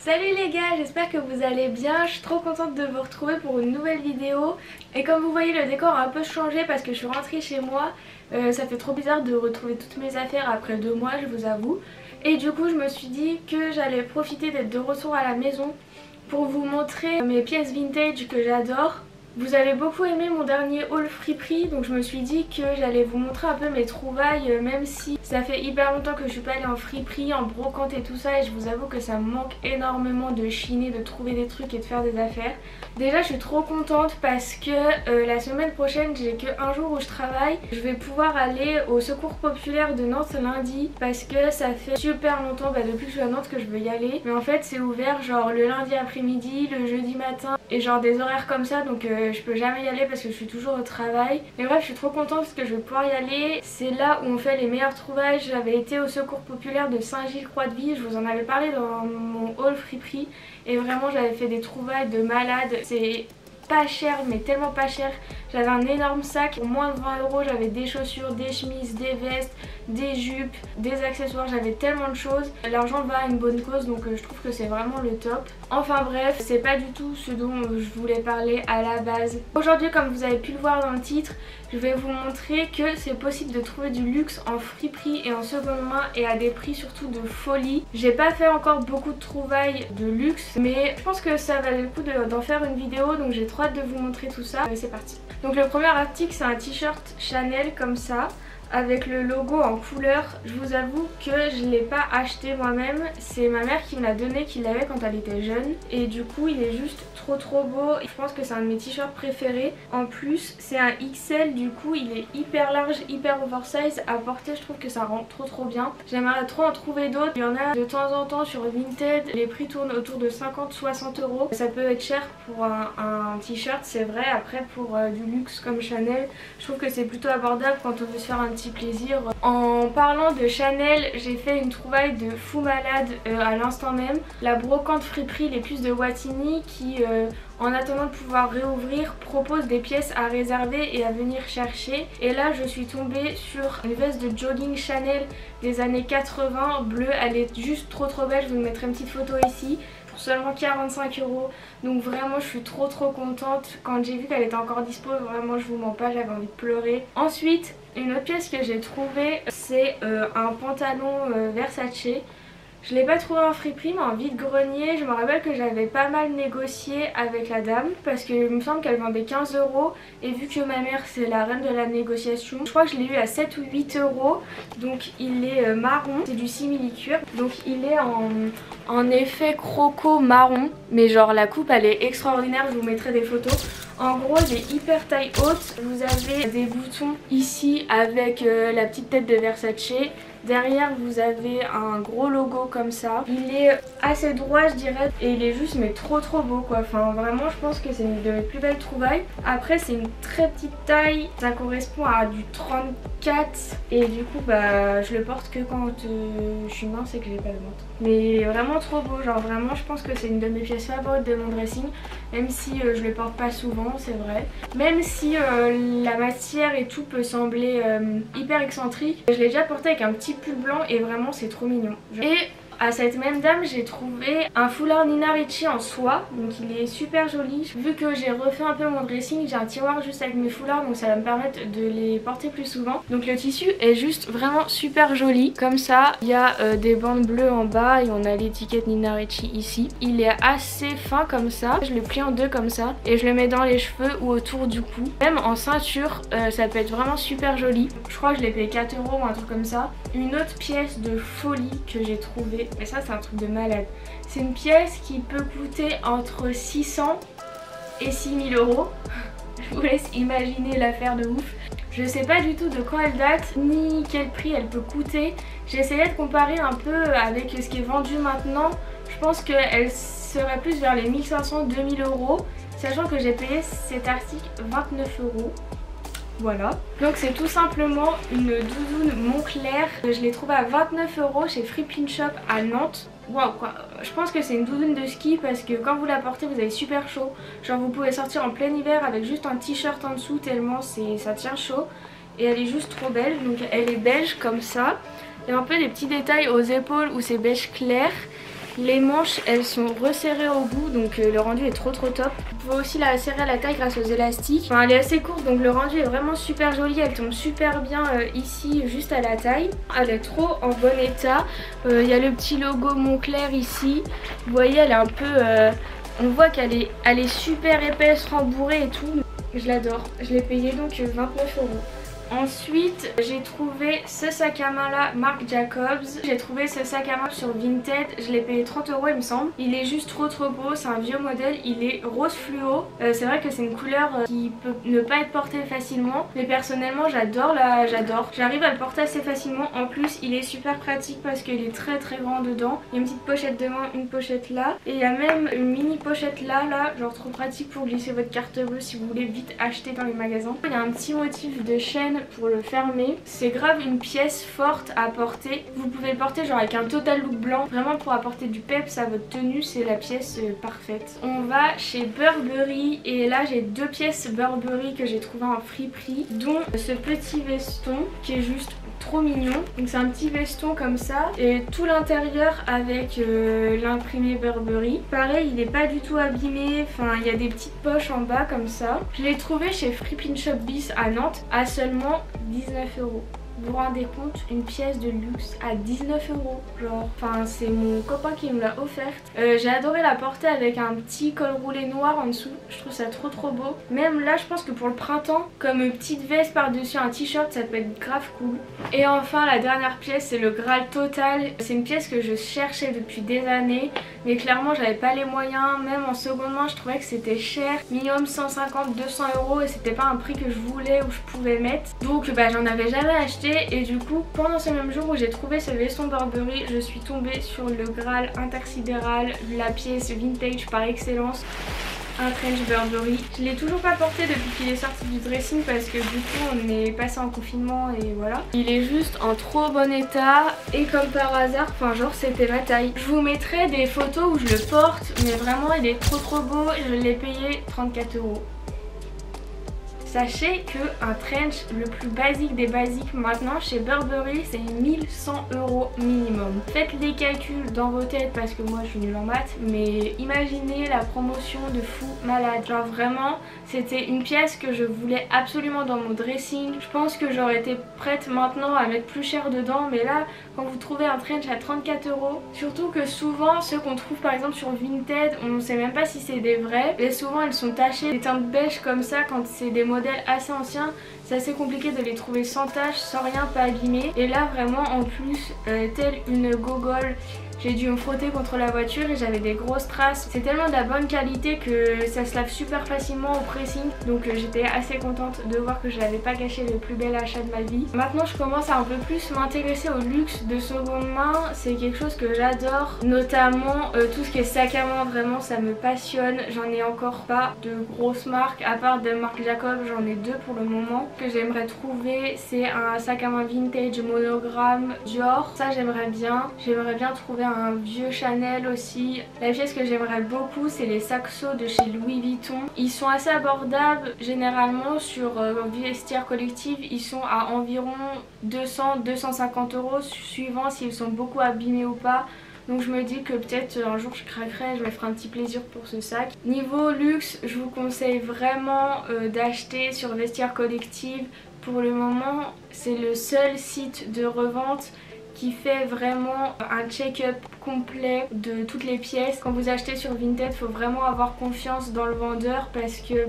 Salut les gars, j'espère que vous allez bien. Je suis trop contente de vous retrouver pour une nouvelle vidéo. Et comme vous voyez, le décor a un peu changé parce que je suis rentrée chez moi. Ça fait trop bizarre de retrouver toutes mes affaires après 2 mois, je vous avoue. Et du coup je me suis dit que j'allais profiter d'être de retour à la maison pour vous montrer mes pièces vintage que j'adore. Vous avez beaucoup aimé mon dernier haul friperie, donc je me suis dit que j'allais vous montrer un peu mes trouvailles, même si ça fait hyper longtemps que je suis pas allée en friperie, en brocante et tout ça, et je vous avoue que ça me manque énormément de chiner, de trouver des trucs et de faire des affaires. Déjà je suis trop contente parce que la semaine prochaine j'ai qu'un jour où je travaille. Je vais pouvoir aller au secours populaire de Nantes lundi parce que ça fait super longtemps depuis que je suis à Nantes que je veux y aller. Mais en fait c'est ouvert genre le lundi après-midi, le jeudi matin et genre des horaires comme ça, donc je peux jamais y aller parce que je suis toujours au travail. Mais bref, je suis trop contente parce que je vais pouvoir y aller. C'est là où on fait les meilleures trouvailles. J'avais été au secours populaire de Saint-Gilles-Croix-de-Vie, je vous en avais parlé dans mon haul friperie et vraiment j'avais fait des trouvailles de malade. C'est pas cher, mais tellement pas cher. J'avais un énorme sac pour moins de 20 €, j'avais des chaussures, des chemises, des vestes, des jupes, des accessoires, j'avais tellement de choses. L'argent va à une bonne cause, donc je trouve que c'est vraiment le top. Enfin bref, c'est pas du tout ce dont je voulais parler à la base. Aujourd'hui, comme vous avez pu le voir dans le titre, je vais vous montrer que c'est possible de trouver du luxe en friperie et en seconde main et à des prix surtout de folie. J'ai pas fait encore beaucoup de trouvailles de luxe, mais je pense que ça valait le coup d'en faire une vidéo, donc j'ai trop hâte de vous montrer tout ça. C'est parti. Donc le premier article, c'est un t-shirt Chanel comme ça, avec le logo en couleur. Je vous avoue que je ne l'ai pas acheté moi-même, c'est ma mère qui me l'a donné, qui l'avait quand elle était jeune, et du coup il est juste trop beau. Je pense que c'est un de mes t-shirts préférés. En plus c'est un XL, du coup il est hyper large, hyper oversize à porter. Je trouve que ça rend trop bien. J'aimerais trop en trouver d'autres. Il y en a de temps en temps sur Vinted, les prix tournent autour de 50-60 €. Ça peut être cher pour un t-shirt, c'est vrai. Après pour du luxe comme Chanel, je trouve que c'est plutôt abordable quand on veut se faire un petit plaisir. En parlant de Chanel, j'ai fait une trouvaille de fou malade à l'instant même. La brocante friperie Les Puces de Wattignies qui en attendant de pouvoir réouvrir propose des pièces à réserver et à venir chercher. Et là je suis tombée sur une veste de jogging Chanel des années 80 bleue. Elle est juste trop belle, je vous mettrai une petite photo ici. Seulement 45 €, donc vraiment je suis trop contente. Quand j'ai vu qu'elle était encore dispo, vraiment je vous mens pas, j'avais envie de pleurer. Ensuite une autre pièce que j'ai trouvée, c'est un pantalon Versace. Je l'ai pas trouvé en friperie mais en vide-grenier. Je me rappelle que j'avais pas mal négocié avec la dame parce qu'il me semble qu'elle vendait 15 € et vu que ma mère c'est la reine de la négociation, je crois que je l'ai eu à 7 ou 8 €. Donc il est marron, c'est du simili-cuir, donc il est en effet croco marron, mais genre la coupe elle est extraordinaire, je vous mettrai des photos. En gros il est hyper taille haute, vous avez des boutons ici avec la petite tête de Versace. Derrière vous avez un gros logo comme ça. Il est assez droit je dirais et il est juste mais trop beau quoi. Enfin vraiment je pense que c'est une de mes plus belles trouvailles. Après c'est une très petite taille, ça correspond à du 34 et du coup je le porte que quand je suis mince et que j'ai pas de ventre. Mais il est vraiment trop beau, genre vraiment je pense que c'est une de mes pièces favorites de mon dressing. Même si je le porte pas souvent, c'est vrai. Même si la matière et tout peut sembler hyper excentrique. Je l'ai déjà porté avec un petit pull blanc et vraiment c'est trop mignon. Et à cette même dame j'ai trouvé un foulard Nina Ricci en soie, donc il est super joli. Vu que j'ai refait un peu mon dressing, j'ai un tiroir juste avec mes foulards, donc ça va me permettre de les porter plus souvent. Donc le tissu est juste vraiment super joli. Comme ça, il y a des bandes bleues en bas et on a l'étiquette Nina Ricci ici. Il est assez fin comme ça, je le plie en deux comme ça et je le mets dans les cheveux ou autour du cou. Même en ceinture, ça peut être vraiment super joli. Je crois que je l'ai payé 4 € ou un truc comme ça. Une autre pièce de folie que j'ai trouvée, mais ça c'est un truc de malade. C'est une pièce qui peut coûter entre 600 et 6000 €. Je vous laisse imaginer l'affaire de ouf. Je sais pas du tout de quand elle date ni quel prix elle peut coûter. J'ai essayé de comparer un peu avec ce qui est vendu maintenant. Je pense qu'elle serait plus vers les 1500-2000 €, sachant que j'ai payé cet article 29 €. Voilà. Donc c'est tout simplement une doudoune Moncler. Je l'ai trouvée à 29 € chez Free Pin Shop à Nantes. Waouh quoi. Je pense que c'est une doudoune de ski parce que quand vous la portez vous avez super chaud. Genre vous pouvez sortir en plein hiver avec juste un t-shirt en dessous tellement ça tient chaud. Et elle est juste trop belle. Donc elle est beige comme ça. Il y a un peu des petits détails aux épaules où c'est beige clair. Les manches elles sont resserrées au bout donc le rendu est trop top. Vous pouvez aussi la serrer à la taille grâce aux élastiques. Enfin, elle est assez courte donc le rendu est vraiment super joli. Elle tombe super bien ici juste à la taille. Elle est trop en bon état. Il y a le petit logo Moncler ici. Vous voyez elle est un peu... on voit qu'elle est super épaisse, rembourrée et tout. Je l'adore. Je l'ai payé donc 29 €. Ensuite, j'ai trouvé ce sac à main là, Marc Jacobs. J'ai trouvé ce sac à main sur Vinted. Je l'ai payé 30 € il me semble. Il est juste trop beau. C'est un vieux modèle. Il est rose fluo. C'est vrai que c'est une couleur qui peut ne pas être portée facilement. Mais personnellement, j'adore. J'arrive à le porter assez facilement. En plus, il est super pratique parce qu'il est très grand dedans. Il y a une petite pochette devant, une pochette là. Et il y a même une mini pochette là. Genre trop pratique pour glisser votre carte bleue si vous voulez vite acheter dans les magasins. Il y a un petit motif de chaîne pour le fermer. C'est grave une pièce forte à porter. Vous pouvez le porter genre avec un total look blanc. Vraiment pour apporter du peps à votre tenue, c'est la pièce parfaite. On va chez Burberry et là j'ai deux pièces Burberry que j'ai trouvé en friperie, dont ce petit veston qui est juste trop mignon. Donc c'est un petit veston comme ça et tout l'intérieur avec l'imprimé Burberry. Pareil, il est pas du tout abîmé. Enfin, il y a des petites poches en bas comme ça. Je l'ai trouvé chez Free Shop Bis à Nantes à seulement 19 €. Vous vous rendez compte, une pièce de luxe à 19 €, genre, enfin c'est mon copain qui me l'a offerte. J'ai adoré la porter avec un petit col roulé noir en dessous, je trouve ça trop beau. Même là je pense que pour le printemps, comme une petite veste par dessus un t-shirt, ça peut être grave cool. Et enfin la dernière pièce, c'est le Graal total. C'est une pièce que je cherchais depuis des années, mais clairement j'avais pas les moyens. Même en seconde main je trouvais que c'était cher, minimum 150-200 € et c'était pas un prix que je voulais ou je pouvais mettre. Donc bah j'en avais jamais acheté. Et du coup pendant ce même jour où j'ai trouvé ce veston Burberry, je suis tombée sur le Graal intersidéral, la pièce vintage par excellence, un trench Burberry. Je l'ai toujours pas porté depuis qu'il est sorti du dressing parce que du coup on est passé en confinement et voilà. Il est juste en trop bon état et comme par hasard, enfin genre c'était ma taille. Je vous mettrai des photos où je le porte mais vraiment il est trop beau et je l'ai payé 34 €. Sachez qu'un trench le plus basique des basiques maintenant chez Burberry c'est 1100 € minimum. Faites les calculs dans vos têtes parce que moi je suis nulle en maths, mais imaginez la promotion de fou malade. Genre vraiment c'était une pièce que je voulais absolument dans mon dressing. Je pense que j'aurais été prête maintenant à mettre plus cher dedans, mais là quand vous trouvez un trench à 34 €, surtout que souvent ceux qu'on trouve par exemple sur Vinted, on ne sait même pas si c'est des vrais et souvent elles sont tachées des teintes beige comme ça quand c'est des modèles assez anciens. C'est assez compliqué de les trouver sans tache, sans rien, pas abîmés. Et là vraiment en plus, telle une gogole, j'ai dû me frotter contre la voiture et j'avais des grosses traces. C'est tellement de la bonne qualité que ça se lave super facilement au pressing. Donc j'étais assez contente de voir que je n'avais pas gâché le plus bel achat de ma vie. Maintenant je commence à un peu plus m'intéresser au luxe de seconde main. C'est quelque chose que j'adore. Notamment tout ce qui est sac à main, vraiment ça me passionne. J'en ai encore pas de grosses marques. À part de Marc Jacobs, j'en ai deux pour le moment. Ce que j'aimerais trouver, c'est un sac à main vintage monogramme Dior. Ça j'aimerais bien. J'aimerais bien trouver un vieux Chanel aussi. La pièce que j'aimerais beaucoup c'est les saxos de chez Louis Vuitton. Ils sont assez abordables généralement sur Vestiaire Collective. Ils sont à environ 200-250 € suivant s'ils sont beaucoup abîmés ou pas. Donc je me dis que peut-être un jour je craquerai, je me ferai un petit plaisir pour ce sac. Niveau luxe, je vous conseille vraiment d'acheter sur Vestiaire Collective. Pour le moment c'est le seul site de revente qui fait vraiment un check-up complet de toutes les pièces. Quand vous achetez sur Vinted, il faut vraiment avoir confiance dans le vendeur parce que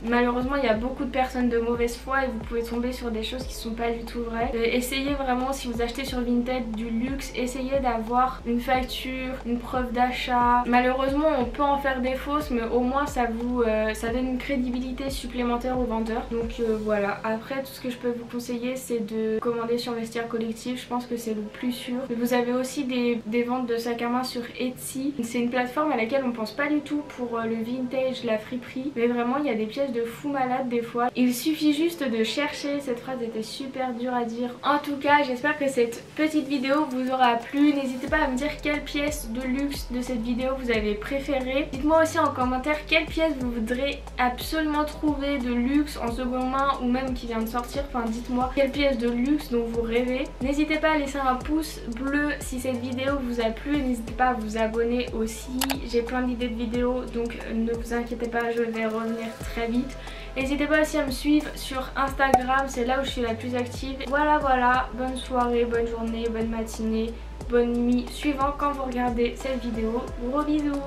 malheureusement il y a beaucoup de personnes de mauvaise foi et vous pouvez tomber sur des choses qui sont pas du tout vraies. Essayez vraiment, si vous achetez sur Vinted du luxe, essayez d'avoir une facture, une preuve d'achat. Malheureusement on peut en faire des fausses mais au moins ça donne une crédibilité supplémentaire au vendeur. Donc voilà, après tout ce que je peux vous conseiller c'est de commander sur Vestiaire Collective, je pense que c'est le plus sûr. Mais vous avez aussi des ventes de sacs à main sur Etsy. C'est une plateforme à laquelle on pense pas du tout pour le vintage, la friperie, mais vraiment il y a des pièces de fou malade des fois. Il suffit juste de chercher, cette phrase était super dure à dire. En tout cas, j'espère que cette petite vidéo vous aura plu. N'hésitez pas à me dire quelle pièce de luxe de cette vidéo vous avez préférée. Dites-moi aussi en commentaire quelle pièce vous voudrez absolument trouver de luxe en seconde main ou même qui vient de sortir. Enfin, dites-moi quelle pièce de luxe dont vous rêvez. N'hésitez pas à laisser un pouce bleu si cette vidéo vous a plu. N'hésitez pas à vous abonner aussi. J'ai plein d'idées de vidéos, donc ne vous inquiétez pas, je vais revenir très vite. N'hésitez pas aussi à me suivre sur Instagram, c'est là où je suis la plus active. Voilà, bonne soirée, bonne journée, bonne matinée, bonne nuit, suivant quand vous regardez cette vidéo. Gros bisous.